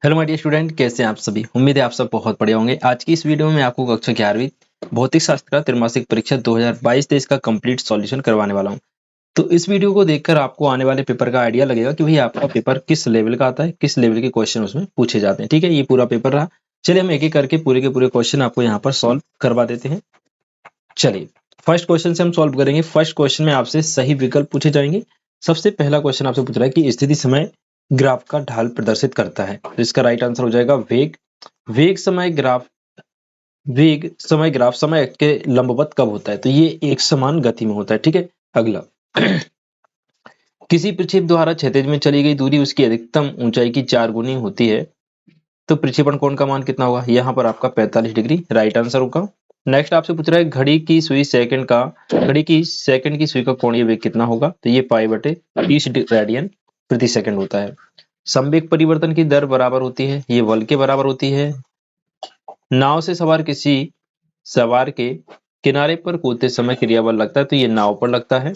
Hello my dear student, कैसे हैं आप सभी। उम्मीद है आप सब बहुत बढ़िया होंगे। आज की इस वीडियो में आपको कक्षा 11वीं भौतिक शास्त्र का त्रैमासिक परीक्षा 2022-23 का कंप्लीट सॉल्यूशन करवाने वाला हूं। तो इस वीडियो को देखकर आपको आने वाले पेपर का आइडिया लगेगा कि भाई आपका पेपर किस लेवल का आता है, किस लेवल के क्वेश्चन उसमें पूछे जाते हैं। ठीक है, ये पूरा पेपर रहा। चलिए हम एक एक करके पूरे के पूरे क्वेश्चन आपको यहाँ पर सॉल्व करवा देते हैं। चलिए फर्स्ट क्वेश्चन से हम सॉल्व करेंगे। फर्स्ट क्वेश्चन में आपसे सही विकल्प पूछे जाएंगे। सबसे पहला क्वेश्चन आपसे पूछ रहा है कि स्थिति समय ग्राफ का ढाल प्रदर्शित करता है। तो इसका राइट आंसर हो जाएगा वेग। वेग समय ग्राफ समय के लंबवत कब होता है? तो ये एक समान गति में होता है। ठीक है, अगला किसी प्रक्षेप द्वारा क्षैतिज में चली गई दूरी उसकी अधिकतम ऊंचाई की 4 गुनी होती है, तो प्रक्षेपण कोण का मान कितना होगा? यहाँ पर आपका 45 डिग्री राइट आंसर होगा। नेक्स्ट आपसे पूछ रहा है घड़ी की सुई सेकंड की सुई का कोणीय वेग कितना होगा? तो ये पाई/30 रेडियन प्रति सेकंड होता है। संवेग परिवर्तन की दर बराबर होती है, ये बल के बराबर होती है। नाव से सवार किसी सवार के किनारे पर कूदते समय क्रिया बल लगता है, तो ये नाव पर लगता है।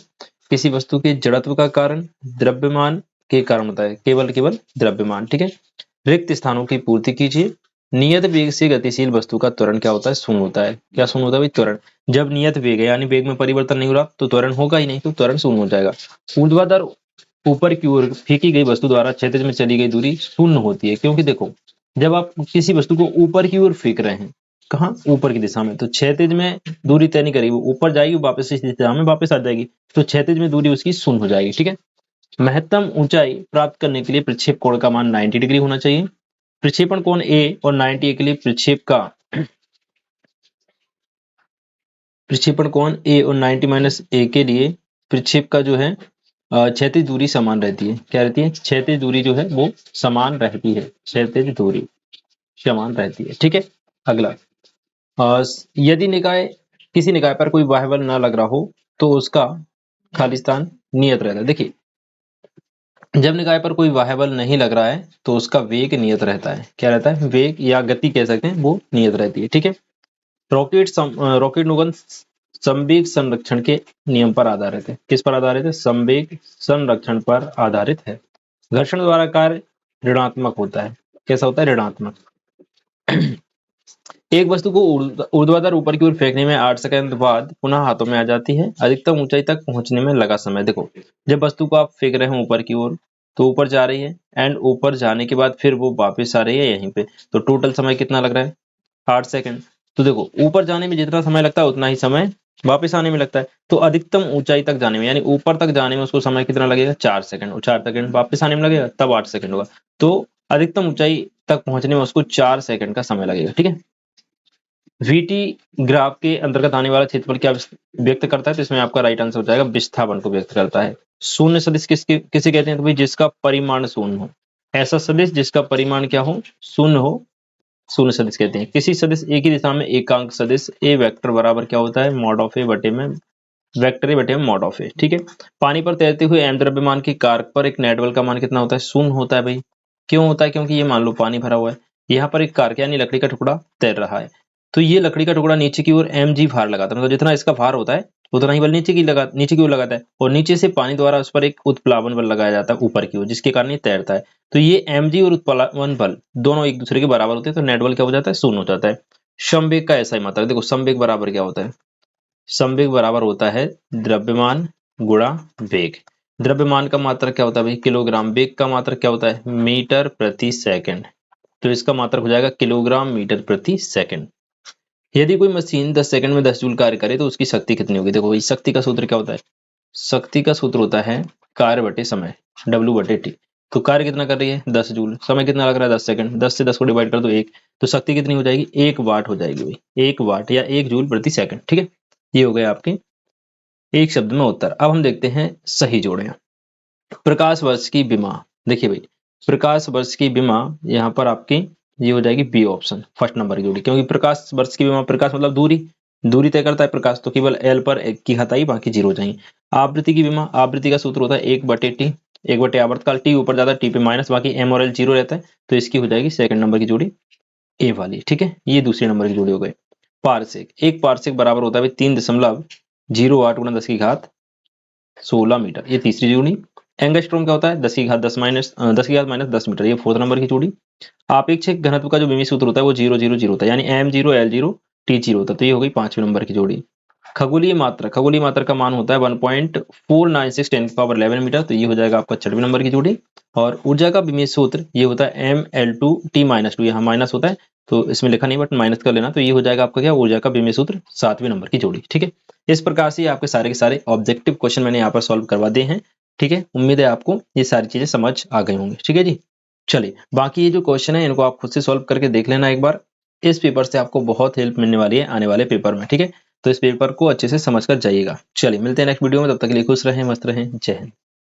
किसी वस्तु के जड़त्व का कारण द्रव्यमान के कारण होता है, केवल द्रव्यमान। ठीक है, रिक्त स्थानों की पूर्ति कीजिए। नियत वेग से गतिशील वस्तु का त्वरण क्या होता है? शून्य होता है। क्या शून्य होता है भाई? त्वरण। जब नियत वेग है यानी वेग में परिवर्तन नहीं हो रहा तो त्वरण होगा ही नहीं, तो त्वरण शून्य हो जाएगा। ऊर्ध्वाधर ऊपर की ओर फेंकी गई वस्तु द्वारा क्षैतिज में चली गई दूरी शून्य होती है, क्योंकि देखो जब आप किसी वस्तु को ऊपर की ओर फेंक रहे हैं, कहाँ? ऊपर की दिशा में, तो क्षैतिज में दूरी तय नहीं करेगी, वो ऊपर जाएगी, वापस इस दिशा में वापस आ जाएगी, तो क्षैतिज में दूरी उसकी शून्य हो जाएगी। ठीक है, महत्तम ऊंचाई प्राप्त करने के लिए प्रक्षेप कोण का मान 90 डिग्री होना चाहिए। प्रक्षेपण कोण ए और 90 ए के लिए प्रक्षेपण कोण ए और 90 माइनस ए के लिए प्रक्षेप का जो है क्षैतिज दूरी समान रहती है। क्या रहती है? क्षैतिज दूरी जो है वो समान रहती है, क्षैतिज दूरी समान रहती है। ठीक है, अगला यदि किसी निकाय पर कोई बाह्य बल न लग रहा हो तो उसका खाली स्थान नियत रहता है। देखिए जब निकाय पर कोई बाह्य बल नहीं लग रहा है तो उसका वेग नियत रहता है। क्या रहता है? वेग या गति कह सकते हैं, वो नियत रहती है। ठीक है, रॉकेट नौगन संवेग संरक्षण के नियम पर आधारित है। किस पर आधारित है? संवेग संरक्षण पर आधारित है। घर्षण द्वारा कार्य ऋणात्मक होता है। कैसा होता है? ऋणात्मक। एक वस्तु को ऊर्ध्वाधर ऊपर की ओर फेंकने में 8 सेकंड बाद पुनः हाथों में आ जाती है। अधिकतम ऊंचाई तक पहुंचने में लगा समय। देखो जब वस्तु को आप फेंक रहे हो ऊपर की ओर तो ऊपर जा रही है, एंड ऊपर जाने के बाद फिर वो वापस आ रही है यहीं पे, तो टोटल समय कितना लग रहा है? 8 सेकंड। तो देखो ऊपर जाने में जितना समय लगता है उतना ही समय वापस आने में लगता है, तो अधिकतम ऊंचाई तक जाने में यानी ऊपर तक जाने में उसको समय कितना लगेगा? 4 सेकंड, और 4 सेकंड वापस आने में लगेगा, तब 8 सेकंड होगा। तो अधिकतम ऊंचाई तक पहुंचने में उसको 4 सेकंड का समय लगेगा। ठीक है, VT ग्राफ के अंतर्गत आने वाला क्षेत्रफल क्या व्यक्त करता है? तो इसमें आपका राइट आंसर हो जाएगा विस्थापन को व्यक्त करता है। शून्य सदिश किसे कहते हैं? तो भाई जिसका परिमाण शून्य हो, ऐसा सदिश जिसका परिमाण क्या हो? शून्य हो, शून्य सदिश कहते हैं। किसी सदिश एक ही दिशा में एकांक सदिश ए वेक्टर बराबर क्या होता है? मॉड ऑफ ए बटे में वेक्टर ए बटे में मॉड ऑफ ए। ठीक है, पानी पर तैरते हुए m द्रव्यमान की कारक पर एक नेट बल का मान कितना होता है? शून्य होता है। भाई क्यों होता है? क्योंकि ये मान लो पानी भरा हुआ है, यहाँ पर एक कारक यानी लकड़ी का टुकड़ा तैर रहा है, तो ये लकड़ी का टुकड़ा नीचे की ओर mg भार लगाता है, मतलब जितना इसका भार होता है उतना ही बल नीचे की ओर लगाता है, और नीचे से पानी द्वारा उस पर एक उत्प्लावन बल लगाया जाता है ऊपर की ओर, जिसके कारण ये तैरता है। तो ये mg और उत्प्लावन बल दोनों एक दूसरे के बराबर होते हैं, तो नेट बल क्या हो जाता है? शून्य हो जाता है। संवेग का ऐसा ही मात्रक। देखो संवेग बराबर क्या होता है? संवेग बराबर होता है द्रव्यमान गुणा वेग। द्रव्यमान का मात्रक क्या होता है भाई? किलोग्राम। वेग का मात्रक क्या होता है? मीटर प्रति सेकंड। तो इसका मात्रक हो जाएगा किलोग्राम मीटर प्रति सेकंड। यदि कोई मशीन 10 सेकंड में 10 जूल कार्य करे तो उसकी शक्ति कितनी होगी? देखो इस शक्ति का सूत्र क्या होता है? शक्ति का सूत्र होता है कार्य बटे समय, W/T। तो कार्य कितना कर रही है? 10 जूल। समय कितना लग रहा है? 10 सेकंड। 10 से 10 को डिवाइड कर दो 1, तो शक्ति कितनी हो जाएगी? 1 वाट हो जाएगी भाई, 1 वाट या 1 जूल प्रति सेकंड। ठीक है, ये हो गए आपके एक शब्द में उत्तर। अब हम देखते हैं सही जोड़े। प्रकाश वर्ष की विमा। देखिए भाई प्रकाश वर्ष की विमा यहाँ पर आपकी ये हो जाएगी बी ऑप्शन, फर्स्ट नंबर की जोड़ी, क्योंकि प्रकाश वर्ष की विमा, प्रकाश मतलब दूरी तय करता है प्रकाश, तो केवल एल पर एक की हटाई बाकी जीरो जाएंगे। आवृत्ति की विमा, आवृत्ति का सूत्र होता है 1/T, 1/T आवर्तकाल, टी ऊपर जाता है टी पे माइनस, बाकी एम और एल जीरो रहता है, तो इसकी हो जाएगी सेकंड नंबर की जोड़ी ए वाली। ठीक है, ये दूसरे नंबर की जोड़ी हो गई। पारसेक, एक पारसेक बराबर होता है 3.08 गुणा 10 की घात 16 मीटर, ये तीसरी जोड़ी। एंगस्ट्रॉम क्या होता है? 10 की घात माइनस 10 मीटर, ये फोर्थ नंबर की जोड़ी। आपेक्षिक घनत्व का जो विमीय सूत्र होता है वो 0 0 0 होता है, यानी m0 l0 t0 होता है। तो ये हो गई 5वें नंबर की जोड़ी। खगोलीय मात्रा का मान होता है 1.496 10⁻11 मीटर, तो ये हो जाएगा आपका 6वें नंबर की जोड़ी। और ऊर्जा का विमीय सूत्र ये होता है ml2t-2, यहाँ माइनस होता है तो इसमें लिखा नहीं बट माइनस कर लेना, तो ये हो जाएगा आपका क्या, ऊर्जा का विमीय सूत्र 7वें नंबर की जोड़ी। ठीक है, इस प्रकार से आपके सारे के सारे ऑब्जेक्टिव क्वेश्चन मैंने यहाँ पर सॉल्व करवा दिए हैं। ठीक है, उम्मीद है आपको ये सारी चीजें समझ आ गई होंगी। ठीक है जी, चलिए बाकी ये जो क्वेश्चन है इनको आप खुद से सॉल्व करके देख लेना एक बार। इस पेपर से आपको बहुत हेल्प मिलने वाली है आने वाले पेपर में। ठीक है, तो इस पेपर को अच्छे से समझ कर जाइएगा। चलिए मिलते हैं नेक्स्ट वीडियो में, तब तक के लिए खुश रहें, मस्त रहें, जय हिंद।